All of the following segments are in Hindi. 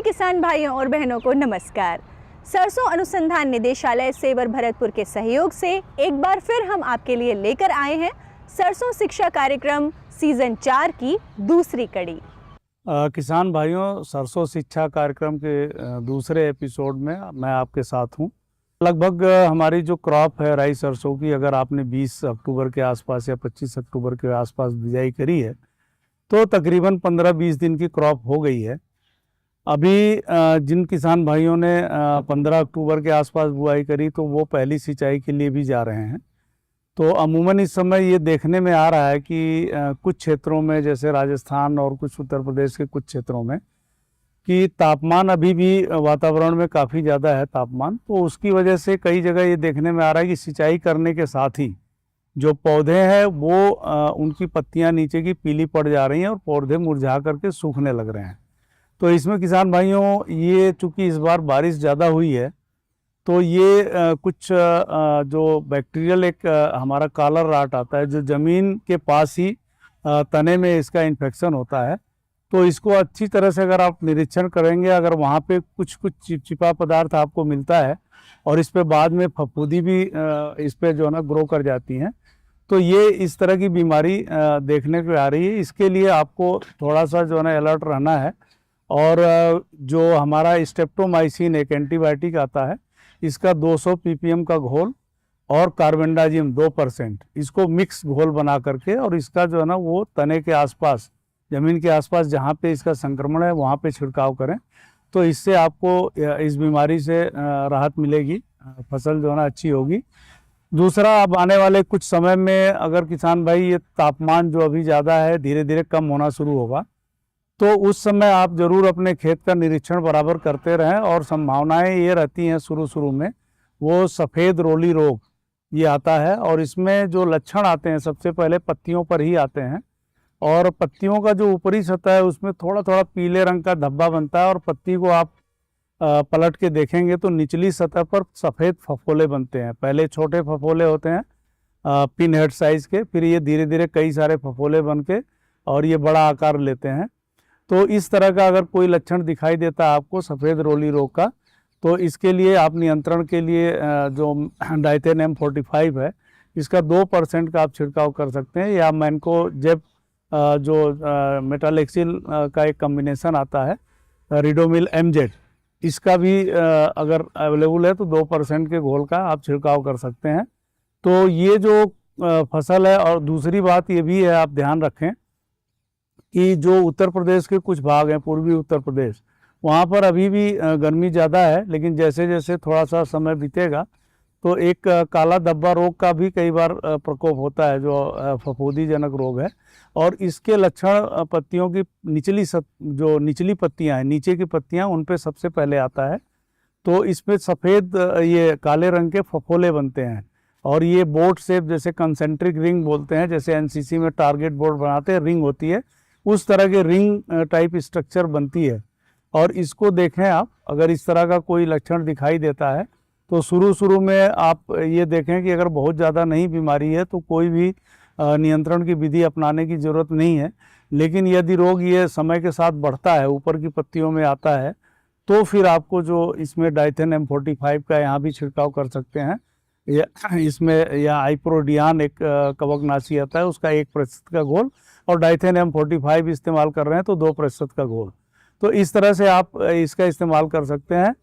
किसान भाइयों और बहनों को नमस्कार। सरसों अनुसंधान निदेशालय सेवर भरतपुर के सहयोग से एक बार फिर हम आपके लिए लेकर आए हैं सरसों शिक्षा कार्यक्रम सीजन 4 की दूसरी कड़ी। किसान भाइयों, सरसों शिक्षा कार्यक्रम के दूसरे एपिसोड में मैं आपके साथ हूं। लगभग हमारी जो क्रॉप है राई सरसों की, अगर आपने 20 अक्टूबर के आसपास या 25 अक्टूबर के आसपास बिजाई करी है तो तकरीबन 15-20 दिन की क्रॉप हो गई है। अभी जिन किसान भाइयों ने 15 अक्टूबर के आसपास बुआई करी तो वो पहली सिंचाई के लिए भी जा रहे हैं। तो अमूमन इस समय ये देखने में आ रहा है कि कुछ क्षेत्रों में, जैसे राजस्थान और कुछ उत्तर प्रदेश के कुछ क्षेत्रों में, कि तापमान अभी भी वातावरण में काफ़ी ज़्यादा है तापमान। तो उसकी वजह से कई जगह ये देखने में आ रहा है कि सिंचाई करने के साथ ही जो पौधे हैं वो उनकी पत्तियां नीचे की पीली पड़ जा रही हैं और पौधे मुरझा करके सूखने लग रहे हैं। तो इसमें किसान भाइयों, ये चूँकि इस बार बारिश ज़्यादा हुई है तो ये कुछ जो बैक्टीरियल एक हमारा कॉलर राट आता है, जो ज़मीन के पास ही तने में इसका इन्फेक्शन होता है। तो इसको अच्छी तरह से अगर आप निरीक्षण करेंगे, अगर वहाँ पे कुछ चिपचिपा पदार्थ आपको मिलता है और इस पे बाद में फफूंदी भी इस पे जो है ना ग्रो कर जाती हैं, तो ये इस तरह की बीमारी देखने को आ रही है। इसके लिए आपको थोड़ा सा जो है ना अलर्ट रहना है। और जो हमारा स्ट्रेप्टोमाइसिन एक एंटीबायोटिक आता है, इसका 200 ppm का घोल और कार्बेंडाजिम 2%, इसको मिक्स घोल बना करके और इसका जो है ना वो तने के आसपास, ज़मीन के आसपास जहाँ पे इसका संक्रमण है वहाँ पे छिड़काव करें। तो इससे आपको इस बीमारी से राहत मिलेगी, फसल जो है ना अच्छी होगी। दूसरा, अब आने वाले कुछ समय में अगर किसान भाई ये तापमान जो अभी ज़्यादा है धीरे धीरे कम होना शुरू होगा, तो उस समय आप ज़रूर अपने खेत का निरीक्षण बराबर करते रहें। और संभावनाएं ये रहती हैं शुरू में वो सफ़ेद रोली रोग ये आता है, और इसमें जो लक्षण आते हैं सबसे पहले पत्तियों पर ही आते हैं। और पत्तियों का जो ऊपरी सतह है उसमें थोड़ा थोड़ा पीले रंग का धब्बा बनता है, और पत्ती को आप पलट के देखेंगे तो निचली सतह पर सफ़ेद फफोले बनते हैं। पहले छोटे फफोले होते हैं पिन हेड साइज़ के, फिर ये धीरे धीरे कई सारे फफोले बन के और ये बड़ा आकार लेते हैं। तो इस तरह का अगर कोई लक्षण दिखाई देता है आपको सफ़ेद रोली रोग का, तो इसके लिए आप नियंत्रण के लिए जो डाइथेन M45 है, इसका 2% का आप छिड़काव कर सकते हैं, या मैनको जेब जो मेटालेक्सिल का एक कम्बिनेशन आता है रिडोमिल MZ, इसका भी अगर अवेलेबल है तो 2% के घोल का आप छिड़काव कर सकते हैं। तो ये जो फसल है, और दूसरी बात ये भी है, आप ध्यान रखें कि जो उत्तर प्रदेश के कुछ भाग हैं, पूर्वी उत्तर प्रदेश, वहाँ पर अभी भी गर्मी ज़्यादा है, लेकिन जैसे जैसे थोड़ा सा समय बीतेगा तो एक काला धब्बा रोग का भी कई बार प्रकोप होता है, जो फफूंदीजनक रोग है। और इसके लक्षण पत्तियों की जो निचली पत्तियां हैं, नीचे की पत्तियां, उन पे सबसे पहले आता है। तो इसमें सफ़ेद ये काले रंग के फफोले बनते हैं, और ये बोट शेप, जैसे कंसेंट्रिक रिंग बोलते हैं, जैसे NCC में टारगेट बोर्ड बनाते हैं, रिंग होती है, उस तरह के रिंग टाइप स्ट्रक्चर बनती है। और इसको देखें आप, अगर इस तरह का कोई लक्षण दिखाई देता है तो शुरू में आप ये देखें कि अगर बहुत ज़्यादा नहीं बीमारी है तो कोई भी नियंत्रण की विधि अपनाने की ज़रूरत नहीं है। लेकिन यदि रोग ये समय के साथ बढ़ता है, ऊपर की पत्तियों में आता है, तो फिर आपको जो इसमें डाइथेन M45 का यहाँ भी छिड़काव कर सकते हैं, या इसमें या आइप्रोडियान एक कवकनाशी आता है, उसका 1% का घोल, और डाइथेन M45 इस्तेमाल कर रहे हैं तो 2% का घोल। तो इस तरह से आप इसका इस्तेमाल कर सकते हैं।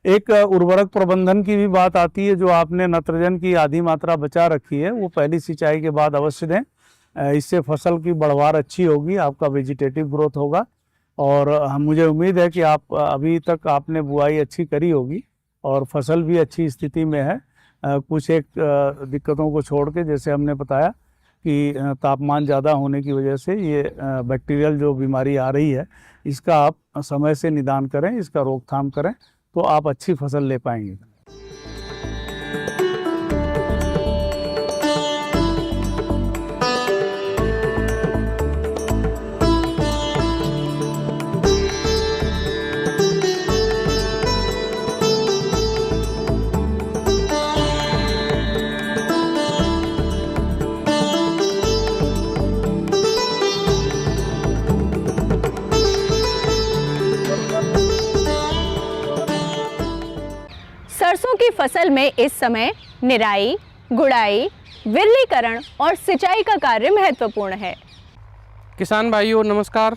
एक उर्वरक प्रबंधन की भी बात आती है। जो आपने नाइट्रोजन की आधी मात्रा बचा रखी है वो पहली सिंचाई के बाद अवश्य दें। इससे फसल की बढ़वार अच्छी होगी, आपका वेजिटेटिव ग्रोथ होगा। और मुझे उम्मीद है कि आप अभी तक आपने बुआई अच्छी करी होगी और फसल भी अच्छी स्थिति में है। कुछ एक दिक्कतों को छोड़ के, जैसे हमने बताया कि तापमान ज़्यादा होने की वजह से ये बैक्टीरियल जो बीमारी आ रही है, इसका आप समय से निदान करें, इसका रोकथाम करें, तो आप अच्छी फसल ले पाएंगे। सरसों की फसल में इस समय निराई, गुड़ाई, विरलीकरण और सिंचाई का कार्य महत्वपूर्ण है। किसान भाइयों नमस्कार।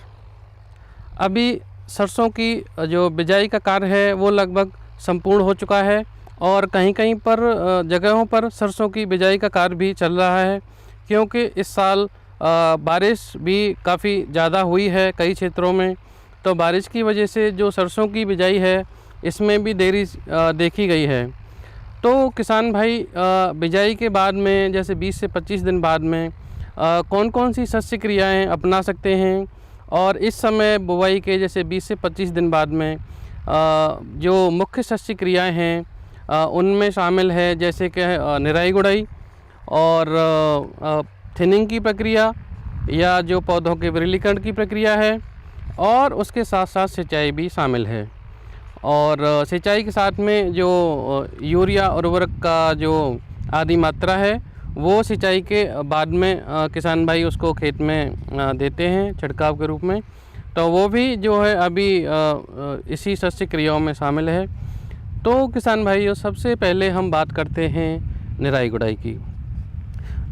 अभी सरसों की जो बिजाई का कार्य है वो लगभग संपूर्ण हो चुका है और कहीं कहीं पर जगहों पर सरसों की बिजाई का कार्य भी चल रहा है, क्योंकि इस साल बारिश भी काफ़ी ज़्यादा हुई है कई क्षेत्रों में। तो बारिश की वजह से जो सरसों की बिजाई है इसमें भी देरी देखी गई है। तो किसान भाई बिजाई के बाद में जैसे 20 से 25 दिन बाद में कौन कौन सी शस्य क्रियाएँ अपना सकते हैं, और इस समय बुवाई के जैसे 20 से 25 दिन बाद में जो मुख्य शस्य क्रियाएँ हैं उनमें शामिल है जैसे कि निराई गुड़ाई और थिनिंग की प्रक्रिया या जो पौधों के विरलीकरण की प्रक्रिया है, और उसके साथ साथ सिंचाई भी शामिल है। और सिंचाई के साथ में जो यूरिया उर्वरक का जो आदि मात्रा है वो सिंचाई के बाद में किसान भाई उसको खेत में देते हैं छिड़काव के रूप में। तो वो भी जो है अभी इसी शस्य क्रियाओं में शामिल है। तो किसान भाइयों सबसे पहले हम बात करते हैं निराई गुड़ाई की।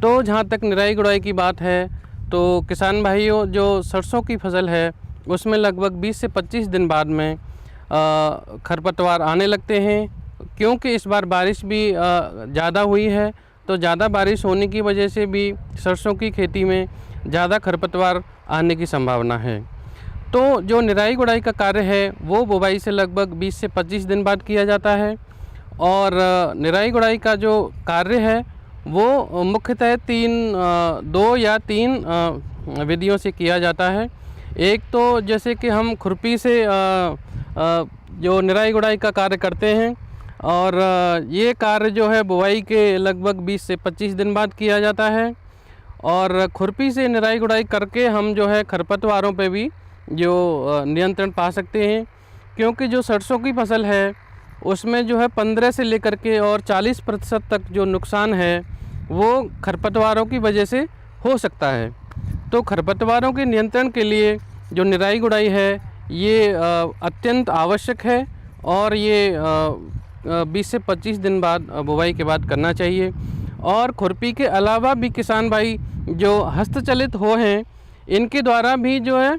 तो जहाँ तक निराई गुड़ाई की बात है तो किसान भाइयों जो सरसों की फसल है उसमें लगभग 20 से 25 दिन बाद में खरपतवार आने लगते हैं, क्योंकि इस बार बारिश भी ज़्यादा हुई है। तो ज़्यादा बारिश होने की वजह से भी सरसों की खेती में ज़्यादा खरपतवार आने की संभावना है। तो जो निराई गुड़ाई का कार्य है वो बुवाई से लगभग 20 से 25 दिन बाद किया जाता है। और निराई गुड़ाई का जो कार्य है वो मुख्यतः दो या तीन विधियों से किया जाता है। एक तो जैसे कि हम खुरपी से जो निराई गुड़ाई का कार्य करते हैं, और ये कार्य जो है बुवाई के लगभग 20 से 25 दिन बाद किया जाता है। और खुरपी से निराई गुड़ाई करके हम जो है खरपतवारों पे भी जो नियंत्रण पा सकते हैं, क्योंकि जो सरसों की फसल है उसमें जो है 15 से लेकर के और 40% तक जो नुकसान है वो खरपतवारों की वजह से हो सकता है। तो खरपतवारों के नियंत्रण के लिए जो निराई गुड़ाई है ये अत्यंत आवश्यक है, और ये 20 से 25 दिन बाद बुवाई के बाद करना चाहिए। और खुरपी के अलावा भी किसान भाई जो हस्तचलित हो हैं इनके द्वारा भी जो है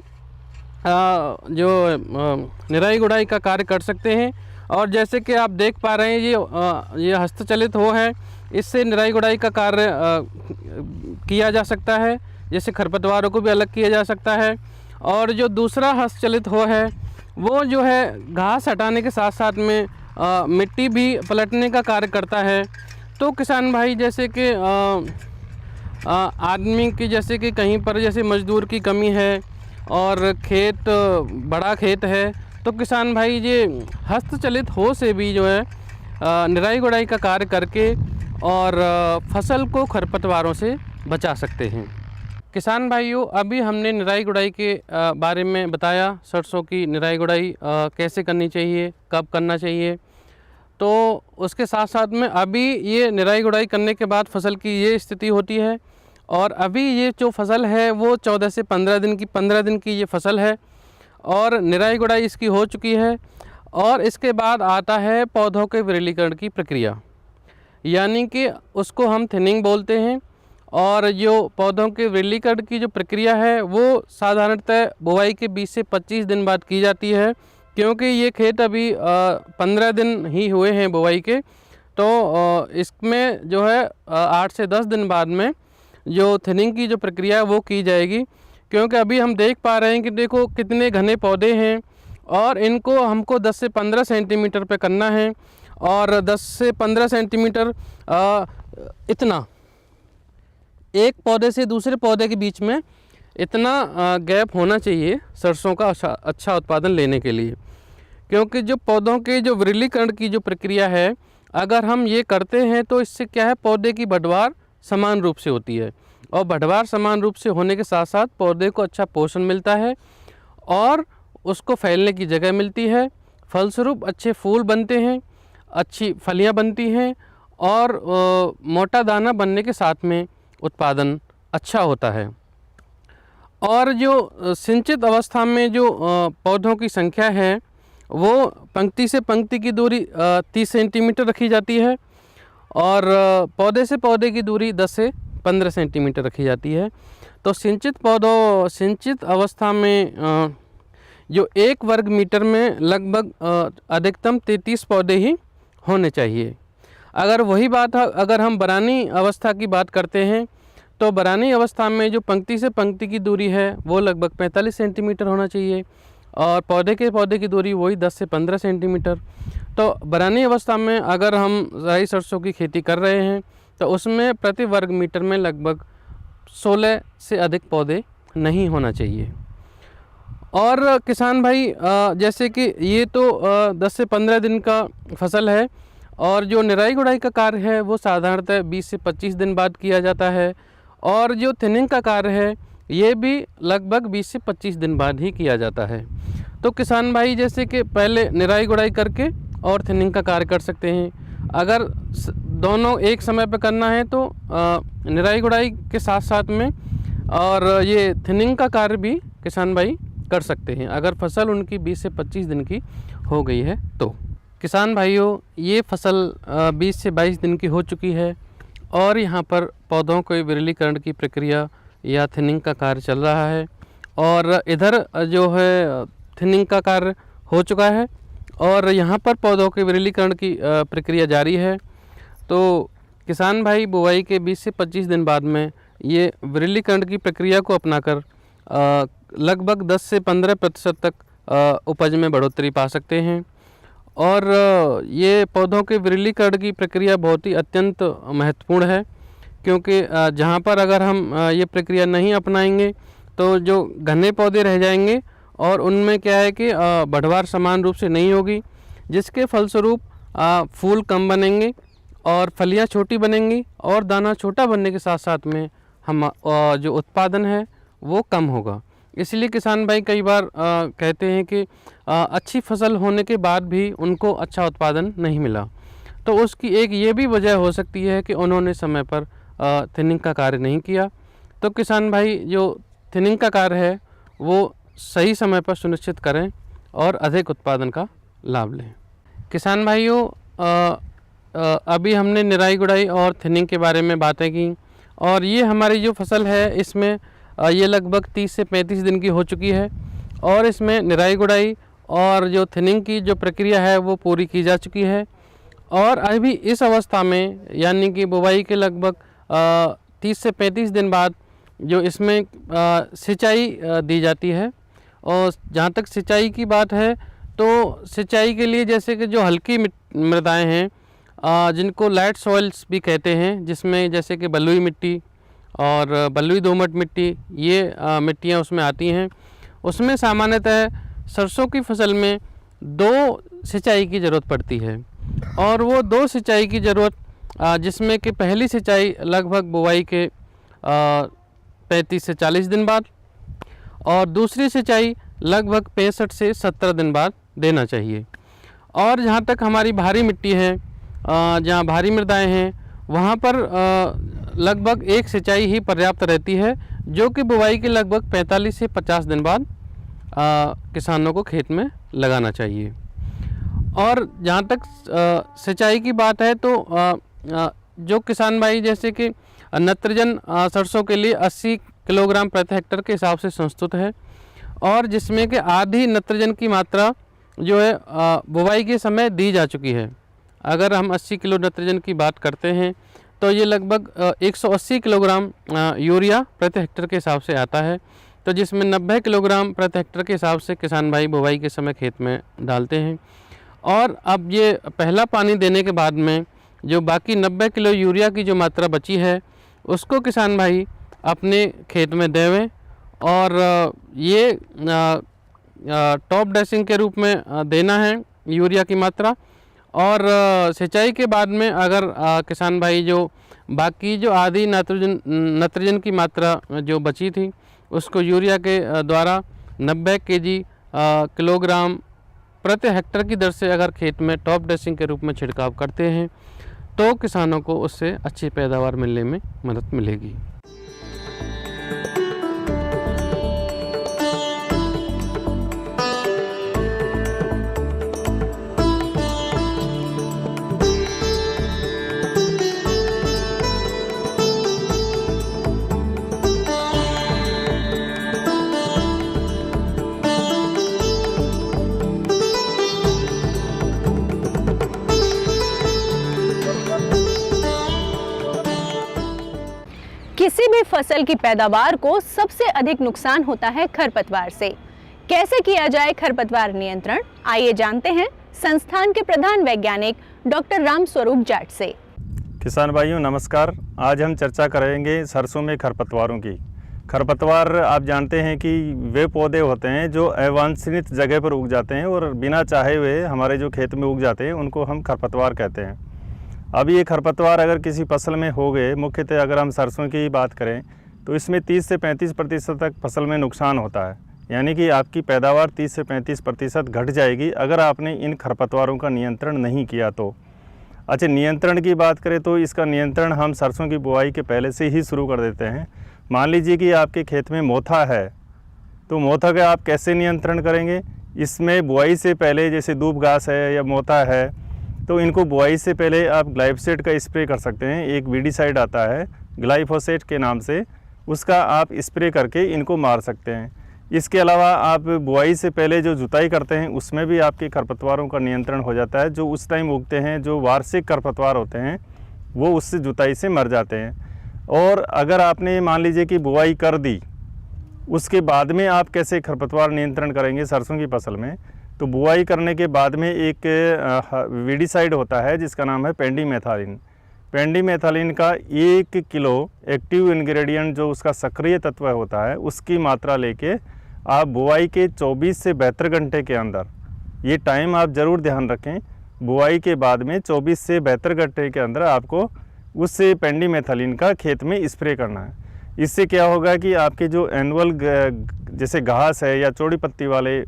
जो निराई गुड़ाई का कार्य कर सकते हैं। और जैसे कि आप देख पा रहे हैं ये हस्तचलित हो है, इससे निराई गुड़ाई का कार्य किया जा सकता है, जैसे खरपतवारों को भी अलग किया जा सकता है। और जो दूसरा हस्तचलित हो है वो जो है घास हटाने के साथ साथ में मिट्टी भी पलटने का कार्य करता है। तो किसान भाई जैसे कि आदमी की जैसे कि कहीं पर जैसे मजदूर की कमी है और खेत बड़ा खेत है, तो किसान भाई ये हस्तचलित हो से भी जो है निराई गुड़ाई का कार्य करके और फसल को खरपतवारों से बचा सकते हैं। किसान भाइयों अभी हमने निराई गुड़ाई के बारे में बताया, सरसों की निराई गुड़ाई कैसे करनी चाहिए, कब करना चाहिए। तो उसके साथ साथ में अभी ये निराई गुड़ाई करने के बाद फसल की ये स्थिति होती है, और अभी ये जो फसल है वो 14 से 15 दिन की ये फसल है, और निराई गुड़ाई इसकी हो चुकी है। और इसके बाद आता है पौधों के विरलीकरण की प्रक्रिया, यानी कि उसको हम थिनिंग बोलते हैं। और जो पौधों के विरलीकरण की जो प्रक्रिया है वो साधारणतः बुवाई के 20 से 25 दिन बाद की जाती है, क्योंकि ये खेत अभी 15 दिन ही हुए हैं बुवाई के। तो इसमें जो है 8 से 10 दिन बाद में जो थिनिंग की जो प्रक्रिया है वो की जाएगी, क्योंकि अभी हम देख पा रहे हैं कि देखो कितने घने पौधे हैं, और इनको हमको 10 से 15 सेंटीमीटर पे करना है। और 10 से 15 सेंटीमीटर इतना एक पौधे से दूसरे पौधे के बीच में इतना गैप होना चाहिए सरसों का अच्छा उत्पादन लेने के लिए। क्योंकि जो पौधों के जो विरलीकरण की जो प्रक्रिया है अगर हम ये करते हैं तो इससे क्या है, पौधे की बढ़वार समान रूप से होती है, और बढ़वार समान रूप से होने के साथ साथ पौधे को अच्छा पोषण मिलता है और उसको फैलने की जगह मिलती है। फलस्वरूप अच्छे फूल बनते हैं, अच्छी फलियां बनती हैं, और मोटा दाना बनने के साथ में उत्पादन अच्छा होता है। और जो सिंचित अवस्था में जो पौधों की संख्या है वो पंक्ति से पंक्ति की दूरी 30 सेंटीमीटर रखी जाती है और पौधे से पौधे की दूरी 10 से 15 सेंटीमीटर रखी जाती है। तो सिंचित अवस्था में जो 1 वर्ग मीटर में लगभग अधिकतम 33 पौधे ही होने चाहिए। अगर वही बात है, अगर हम बरानी अवस्था की बात करते हैं तो बरानी अवस्था में जो पंक्ति से पंक्ति की दूरी है वो लगभग 45 सेंटीमीटर होना चाहिए और पौधे की दूरी वही 10 से 15 सेंटीमीटर। तो बरानी अवस्था में अगर हम राई सरसों की खेती कर रहे हैं तो उसमें प्रति वर्ग मीटर में लगभग 16 से अधिक पौधे नहीं होना चाहिए। और किसान भाई जैसे कि ये तो 10 से 15 दिन का फसल है और जो निराई गुड़ाई का कार्य है वो साधारणतः 20 से 25 दिन बाद किया जाता है और जो थिनिंग का कार्य है ये भी लगभग 20 से 25 दिन बाद ही किया जाता है। तो किसान भाई जैसे कि पहले निराई गुड़ाई करके और थिनिंग का कार्य कर सकते हैं। अगर दोनों एक समय पर करना है तो निराई गुड़ाई के साथ साथ में और ये थिनिंग का कार्य भी किसान भाई कर सकते हैं अगर फसल उनकी 20 से 25 दिन की हो गई है तो। किसान भाइयों, ये फसल 20 से 22 दिन की हो चुकी है और यहाँ पर पौधों के विरलीकरण की प्रक्रिया या थिनिंग का कार्य चल रहा है और इधर जो है थिनिंग का कार्य हो चुका है और यहाँ पर पौधों के विरलीकरण की प्रक्रिया जारी है। तो किसान भाई बुआई के 20 से 25 दिन बाद में ये विरलीकरण की प्रक्रिया को अपनाकर लगभग 10 से 15% तक उपज में बढ़ोतरी पा सकते हैं। और ये पौधों के विरलीकरण की प्रक्रिया बहुत ही अत्यंत महत्वपूर्ण है क्योंकि जहाँ पर अगर हम ये प्रक्रिया नहीं अपनाएंगे तो जो घने पौधे रह जाएंगे और उनमें क्या है कि बढ़वार समान रूप से नहीं होगी, जिसके फलस्वरूप फूल कम बनेंगे और फलियाँ छोटी बनेंगी और दाना छोटा बनने के साथ साथ में हम जो उत्पादन है वो कम होगा। इसलिए किसान भाई कई बार कहते हैं कि अच्छी फसल होने के बाद भी उनको अच्छा उत्पादन नहीं मिला, तो उसकी एक ये भी वजह हो सकती है कि उन्होंने समय पर थिनिंग का कार्य नहीं किया। तो किसान भाई जो थिनिंग का कार्य है वो सही समय पर सुनिश्चित करें और अधिक उत्पादन का लाभ लें। किसान भाइयों, अभी हमने निराई गुड़ाई और थिनिंग के बारे में बातें की और ये हमारी जो फसल है इसमें ये लगभग 30 से 35 दिन की हो चुकी है और इसमें निराई गुड़ाई और जो थिनिंग की जो प्रक्रिया है वो पूरी की जा चुकी है और अभी इस अवस्था में यानी कि बुवाई के लगभग 30 से 35 दिन बाद जो इसमें सिंचाई दी जाती है। और जहाँ तक सिंचाई की बात है तो सिंचाई के लिए जैसे कि जो हल्की मृदाएं हैं जिनको लाइट सॉइल्स भी कहते हैं, जिसमें जैसे कि बलुई मिट्टी और बलुई दोमट मिट्टी ये मिट्टियाँ उसमें आती हैं, उसमें सामान्यतः सरसों की फसल में 2 सिंचाई की ज़रूरत पड़ती है और वो 2 सिंचाई की ज़रूरत जिसमें कि पहली सिंचाई लगभग बुवाई के 35 से 40 दिन बाद और दूसरी सिंचाई लगभग 65 से 70 दिन बाद देना चाहिए। और जहाँ तक हमारी भारी मिट्टी है, जहाँ भारी मृदाएं हैं, वहाँ पर लगभग 1 सिंचाई ही पर्याप्त रहती है, जो कि बुवाई के लगभग 45 से 50 दिन बाद किसानों को खेत में लगाना चाहिए। और जहाँ तक सिंचाई की बात है तो जो किसान भाई जैसे कि नत्रजन सरसों के लिए 80 किलोग्राम प्रति हेक्टर के हिसाब से संस्तुत है और जिसमें कि आधी नत्रजन की मात्रा जो है बुवाई के समय दी जा चुकी है। अगर हम 80 किलो नत्रजन की बात करते हैं तो ये लगभग 180 किलोग्राम यूरिया प्रति हेक्टर के हिसाब से आता है, तो जिसमें 90 किलोग्राम प्रति हेक्टर के हिसाब से किसान भाई बुवाई के समय खेत में डालते हैं। और अब ये पहला पानी देने के बाद में जो बाकी 90 किलो यूरिया की जो मात्रा बची है उसको किसान भाई अपने खेत में देवें और ये टॉप ड्रेसिंग के रूप में देना है यूरिया की मात्रा। और सिंचाई के बाद में अगर किसान भाई जो बाकी जो आधी नाइट्रोजन की मात्रा जो बची थी उसको यूरिया के द्वारा 90 केजी किलोग्राम प्रति हेक्टर की दर से अगर खेत में टॉप ड्रेसिंग के रूप में छिड़काव करते हैं तो किसानों को उससे अच्छी पैदावार मिलने में मदद मिलेगी। भी फसल की पैदावार को सबसे अधिक नुकसान होता है खरपतवार से। कैसे किया जाए खरपतवार नियंत्रण, आइए जानते हैं संस्थान के प्रधान वैज्ञानिक डॉक्टर राम स्वरूप जाट से। किसान भाइयों नमस्कार। आज हम चर्चा करेंगे सरसों में खरपतवारों की। खरपतवार आप जानते हैं कि वे पौधे होते हैं जो अवांछित जगह पर उग जाते हैं और बिना चाहे हुए हमारे जो खेत में उग जाते हैं, उनको हम खरपतवार कहते हैं। अब ये खरपतवार अगर किसी फसल में हो गए, मुख्यतः अगर हम सरसों की बात करें तो इसमें 30 से 35% तक फसल में नुकसान होता है, यानी कि आपकी पैदावार 30 से 35% घट जाएगी अगर आपने इन खरपतवारों का नियंत्रण नहीं किया तो। अच्छा, नियंत्रण की बात करें तो इसका नियंत्रण हम सरसों की बुआई के पहले से ही शुरू कर देते हैं। मान लीजिए कि आपके खेत में मोथा है, तो मोथा का आप कैसे नियंत्रण करेंगे? इसमें बुआई से पहले जैसे दूब घास है या मोथा है, तो इनको बुआई से पहले आप ग्लाइफोसेट का स्प्रे कर सकते हैं। एक वीडीसाइड आता है ग्लाइफोसेट के नाम से, उसका आप स्प्रे करके इनको मार सकते हैं। इसके अलावा आप बुआई से पहले जो जुताई करते हैं उसमें भी आपके खरपतवारों का नियंत्रण हो जाता है। जो उस टाइम उगते हैं, जो वार्षिक खरपतवार होते हैं, वो उससे जुताई से मर जाते हैं। और अगर आपने मान लीजिए कि बुआई कर दी, उसके बाद में आप कैसे खरपतवार नियंत्रण करेंगे सरसों की फसल में? तो बुआई करने के बाद में एक वीडीसाइड होता है जिसका नाम है पेंडीमेथालिन। पेंडीमेथालिन का 1 किलो एक्टिव इंग्रेडिएंट जो उसका सक्रिय तत्व होता है, उसकी मात्रा लेके आप बुआई के 24 से 72 घंटे के अंदर, ये टाइम आप ज़रूर ध्यान रखें, बुआई के बाद में 24 से 72 घंटे के अंदर आपको उस पेंडीमेथालिन का खेत में स्प्रे करना है। इससे क्या होगा कि आपके जो एनुअल जैसे घास है या चौड़ी पत्ती वाले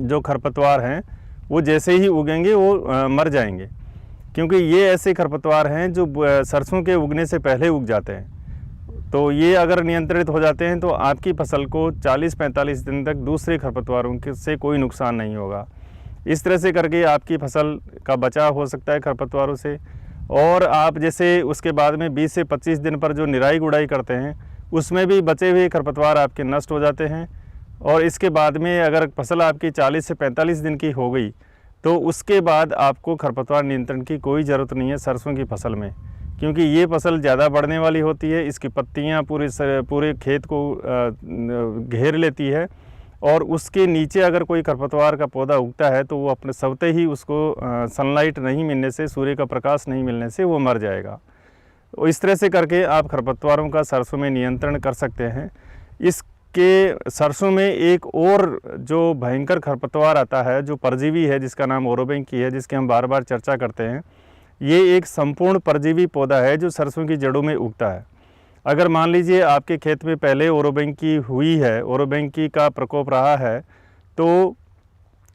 जो खरपतवार हैं, वो जैसे ही उगेंगे वो मर जाएंगे, क्योंकि ये ऐसे खरपतवार हैं जो सरसों के उगने से पहले उग जाते हैं। तो ये अगर नियंत्रित हो जाते हैं तो आपकी फसल को 40-45 दिन तक दूसरे खरपतवारों से कोई नुकसान नहीं होगा। इस तरह से करके आपकी फसल का बचाव हो सकता है खरपतवारों से। और आप जैसे उसके बाद में 20 से 25 दिन पर जो निराई गुड़ाई करते हैं, उसमें भी बचे हुए खरपतवार आपके नष्ट हो जाते हैं। और इसके बाद में अगर फसल आपकी 40 से 45 दिन की हो गई, तो उसके बाद आपको खरपतवार नियंत्रण की कोई ज़रूरत नहीं है सरसों की फसल में, क्योंकि ये फसल ज़्यादा बढ़ने वाली होती है। इसकी पत्तियाँ पूरे खेत को घेर लेती है, और उसके नीचे अगर कोई खरपतवार का पौधा उगता है तो वो अपने स्वतः ही उसको सनलाइट नहीं मिलने से, सूर्य का प्रकाश नहीं मिलने से वो मर जाएगा। तो इस तरह से करके आप खरपतवारों का सरसों में नियंत्रण कर सकते हैं। इसके सरसों में एक और जो भयंकर खरपतवार आता है, जो परजीवी है, जिसका नाम ओरोबैंकी है, जिसकी हम बार बार चर्चा करते हैं। ये एक संपूर्ण परजीवी पौधा है जो सरसों की जड़ों में उगता है। अगर मान लीजिए आपके खेत में पहले ओरोबैंकी हुई है, ओरोबैंकी का प्रकोप रहा है, तो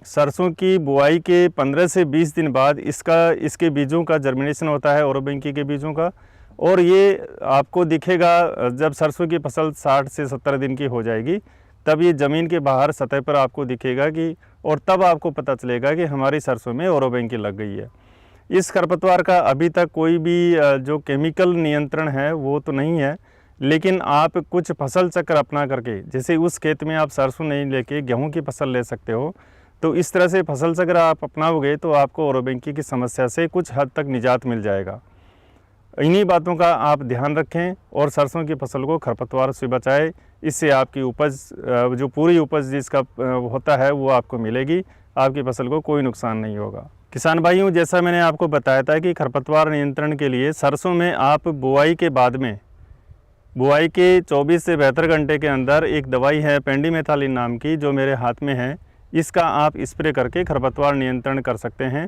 सरसों की बुआई के 15 से 20 दिन बाद इसके बीजों का जर्मिनेशन होता है, ओरोबैंकी के बीजों का। और ये आपको दिखेगा जब सरसों की फसल 60 से 70 दिन की हो जाएगी, तब ये ज़मीन के बाहर सतह पर आपको दिखेगा कि, और तब आपको पता चलेगा कि हमारी सरसों में ओरोबैंकी लग गई है। इस खरपतवार का अभी तक कोई भी जो केमिकल नियंत्रण है वो तो नहीं है, लेकिन आप कुछ फसल चक्र अपना करके, जैसे उस खेत में आप सरसों नहीं लेके गेहूं की फसल ले सकते हो, तो इस तरह से फसल चक्र आप अपनाओगे तो आपको ओरोबैंकी की समस्या से कुछ हद तक निजात मिल जाएगा। इन्हीं बातों का आप ध्यान रखें और सरसों की फसल को खरपतवार से बचाएं। इससे आपकी उपज, जो पूरी उपज जिसका होता है, वो आपको मिलेगी। आपकी फसल को कोई नुकसान नहीं होगा। किसान भाइयों, जैसा मैंने आपको बताया था कि खरपतवार नियंत्रण के लिए सरसों में आप बुआई के बाद में, बुआई के 24 से 72 घंटे के अंदर एक दवाई है पेंडीमेथालिन नाम की, जो मेरे हाथ में है, इसका आप स्प्रे करके खरपतवार नियंत्रण कर सकते हैं।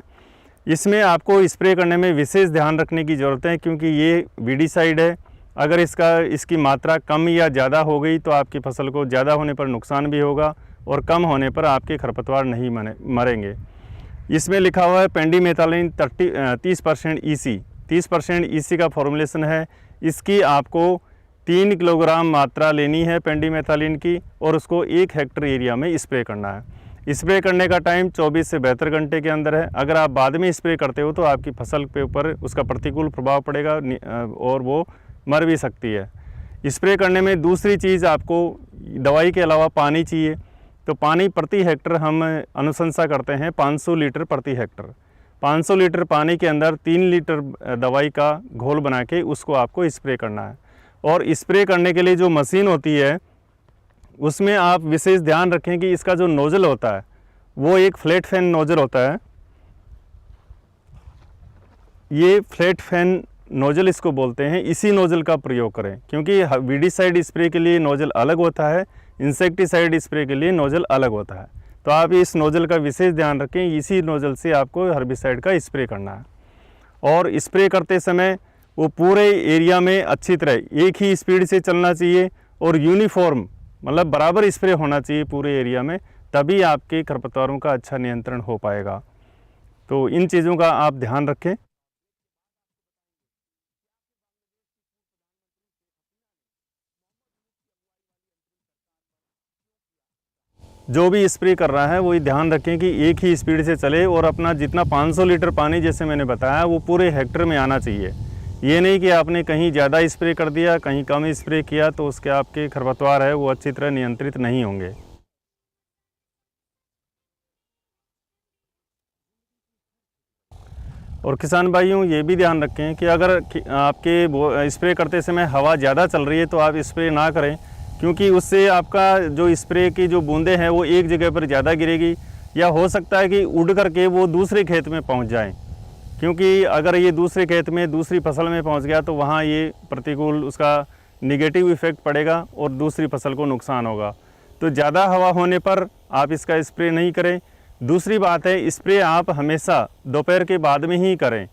इसमें आपको स्प्रे करने में विशेष ध्यान रखने की ज़रूरत है, क्योंकि ये वीडीसाइड है। अगर इसकी मात्रा कम या ज़्यादा हो गई तो आपकी फसल को ज़्यादा होने पर नुकसान भी होगा, और कम होने पर आपके खरपतवार नहीं मरेंगे। इसमें लिखा हुआ है पेंडीमेथालिन 30% EC। 30% EC का फॉर्मुलेशन है। इसकी आपको 3 किलोग्राम मात्रा लेनी है पेंडीमेथालिन की, और उसको 1 हेक्टेयर एरिया में स्प्रे करना है। स्प्रे करने का टाइम 24 से 72 घंटे के अंदर है। अगर आप बाद में स्प्रे करते हो तो आपकी फसल के ऊपर उसका प्रतिकूल प्रभाव पड़ेगा और वो मर भी सकती है। स्प्रे करने में दूसरी चीज़, आपको दवाई के अलावा पानी चाहिए। तो पानी प्रति हेक्टर हम अनुशंसा करते हैं 500 लीटर प्रति हेक्टर। 500 लीटर पानी के अंदर 3 लीटर दवाई का घोल बना के उसको आपको स्प्रे करना है। और स्प्रे करने के लिए जो मशीन होती है उसमें आप विशेष ध्यान रखें कि इसका जो नोज़ल होता है वो एक फ्लैट फैन नोज़ल होता है। ये फ्लैट फैन नोज़ल इसको बोलते हैं, इसी नोज़ल का प्रयोग करें, क्योंकि वीडिसाइड स्प्रे के लिए नोज़ल अलग होता है, इंसेक्टिसाइड स्प्रे के लिए नोज़ल अलग होता है। तो आप इस नोज़ल का विशेष ध्यान रखें, इसी नोज़ल से आपको हर्बिसाइड का स्प्रे करना है। और स्प्रे करते समय वो पूरे एरिया में अच्छी तरह एक ही स्पीड से चलना चाहिए और यूनिफॉर्म मतलब बराबर स्प्रे होना चाहिए पूरे एरिया में, तभी आपके खरपतवारों का अच्छा नियंत्रण हो पाएगा। तो इन चीज़ों का आप ध्यान रखें। जो भी स्प्रे कर रहा है वो ये ध्यान रखें कि एक ही स्पीड से चले और अपना जितना 500 लीटर पानी जैसे मैंने बताया वो पूरे हेक्टर में आना चाहिए। ये नहीं कि आपने कहीं ज़्यादा स्प्रे कर दिया, कहीं कम स्प्रे किया तो उसके आपके खरपतवार है वो अच्छी तरह नियंत्रित नहीं होंगे। और किसान भाइयों ये भी ध्यान रखें कि अगर आपके स्प्रे करते समय हवा ज़्यादा चल रही है तो आप स्प्रे ना करें, क्योंकि उससे आपका जो स्प्रे की जो बूंदें हैं वो एक जगह पर ज़्यादा गिरेगी या हो सकता है कि उड़ करके वो दूसरे खेत में पहुंच जाएं, क्योंकि अगर ये दूसरे खेत में दूसरी फसल में पहुंच गया तो वहाँ ये प्रतिकूल उसका निगेटिव इफ़ेक्ट पड़ेगा और दूसरी फसल को नुकसान होगा। तो ज़्यादा हवा होने पर आप इसका स्प्रे नहीं करें। दूसरी बात है, स्प्रे आप हमेशा दोपहर के बाद में ही करें,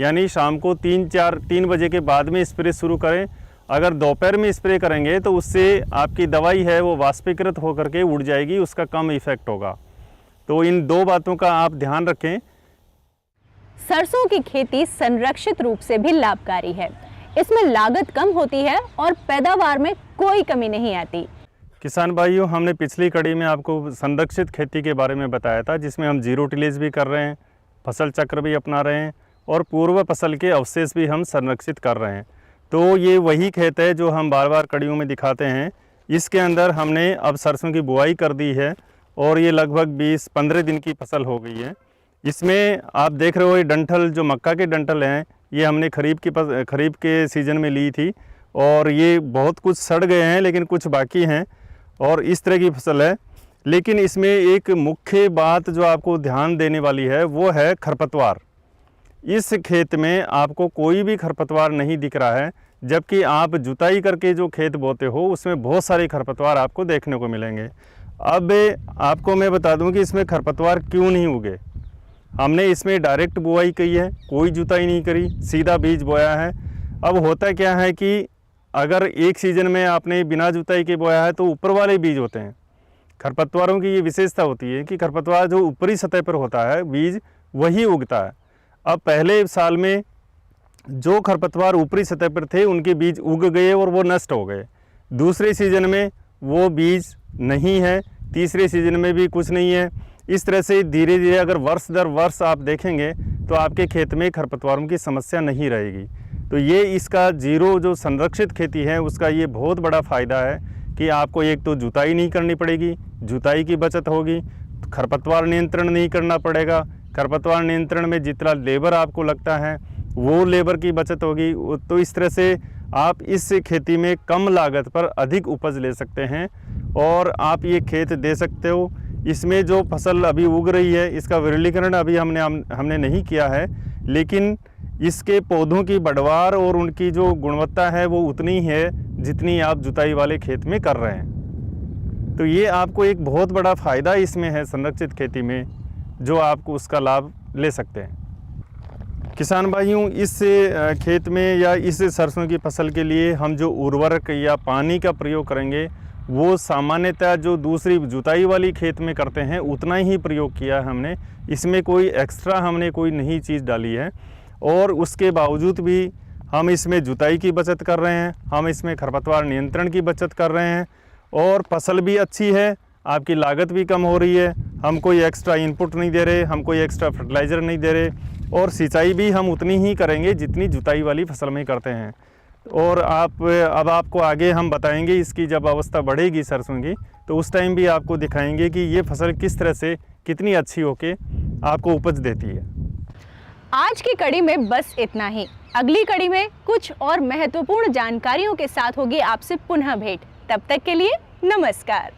यानी शाम को 3 बजे के बाद में स्प्रे शुरू करें। अगर दोपहर में स्प्रे करेंगे तो उससे आपकी दवाई है वो वाष्पीकृत होकर के उड़ जाएगी, उसका कम इफेक्ट होगा। तो इन 2 बातों का आप ध्यान रखें। सरसों की खेती संरक्षित रूप से भी लाभकारी है। इसमें लागत कम होती है और पैदावार में कोई कमी नहीं आती। किसान भाइयों, हमने पिछली कड़ी में आपको संरक्षित खेती के बारे में बताया था, जिसमें हम जीरो टिलेज भी कर रहे हैं, फसल चक्र भी अपना रहे हैं और पूर्व फसल के अवशेष भी हम संरक्षित कर रहे हैं। तो ये वही खेत है जो हम बार बार कड़ियों में दिखाते हैं। इसके अंदर हमने अब सरसों की बुआई कर दी है और ये लगभग 20-15 दिन की फसल हो गई है। इसमें आप देख रहे हो ये डंठल जो मक्का के डंठल हैं ये हमने खरीफ के सीज़न में ली थी और ये बहुत कुछ सड़ गए हैं लेकिन कुछ बाकी हैं और इस तरह की फसल है। लेकिन इसमें एक मुख्य बात जो आपको ध्यान देने वाली है वो है खरपतवार। इस खेत में आपको कोई भी खरपतवार नहीं दिख रहा है, जबकि आप जुताई करके जो खेत बोते हो उसमें बहुत सारे खरपतवार आपको देखने को मिलेंगे। अब आपको मैं बता दूं कि इसमें खरपतवार क्यों नहीं उगे। हमने इसमें डायरेक्ट बुआई की है, कोई जुताई नहीं करी, सीधा बीज बोया है। अब होता क्या है कि अगर एक सीज़न में आपने बिना जुताई के बोया है तो ऊपर वाले बीज होते हैं। खरपतवारों की ये विशेषता होती है कि खरपतवार जो ऊपरी सतह पर होता है बीज वही उगता है। अब पहले साल में जो खरपतवार ऊपरी सतह पर थे उनके बीज उग गए और वो नष्ट हो गए। दूसरे सीज़न में वो बीज नहीं है, तीसरे सीज़न में भी कुछ नहीं है। इस तरह से धीरे धीरे अगर वर्ष दर वर्ष आप देखेंगे तो आपके खेत में खरपतवारों की समस्या नहीं रहेगी। तो ये इसका जीरो जो संरक्षित खेती है उसका ये बहुत बड़ा फ़ायदा है कि आपको एक तो जुताई नहीं करनी पड़ेगी, जुताई की बचत होगी, खरपतवार नियंत्रण नहीं करना पड़ेगा, खरपतवार नियंत्रण में जितना लेबर आपको लगता है वो लेबर की बचत होगी। तो इस तरह से आप इस खेती में कम लागत पर अधिक उपज ले सकते हैं और आप ये खेत दे सकते हो। इसमें जो फसल अभी उग रही है इसका विरलीकरण अभी हमने नहीं किया है, लेकिन इसके पौधों की बढ़वार और उनकी जो गुणवत्ता है वो उतनी है जितनी आप जुताई वाले खेत में कर रहे हैं। तो ये आपको एक बहुत बड़ा फ़ायदा इसमें है संरक्षित खेती में, जो आपको उसका लाभ ले सकते हैं। किसान भाइयों, इस खेत में या इस सरसों की फसल के लिए हम जो उर्वरक या पानी का प्रयोग करेंगे वो सामान्यतः जो दूसरी जुताई वाली खेत में करते हैं उतना ही प्रयोग किया है हमने। इसमें कोई एक्स्ट्रा हमने कोई नई चीज़ डाली है और उसके बावजूद भी हम इसमें जुताई की बचत कर रहे हैं, हम इसमें खरपतवार नियंत्रण की बचत कर रहे हैं और फसल भी अच्छी है, आपकी लागत भी कम हो रही है। हम कोई एक्स्ट्रा इनपुट नहीं दे रहे, हम कोई एक्स्ट्रा फर्टिलाइज़र नहीं दे रहे और सिंचाई भी हम उतनी ही करेंगे जितनी जुताई वाली फसल में करते हैं। और अब आपको आगे हम बताएंगे इसकी जब अवस्था बढ़ेगी सरसों की तो उस टाइम भी आपको दिखाएंगे कि ये फसल किस तरह से कितनी अच्छी होके आपको उपज देती है। आज की कड़ी में बस इतना ही। अगली कड़ी में कुछ और महत्वपूर्ण जानकारियों के साथ होगी आपसे पुनः भेंट। तब तक के लिए नमस्कार।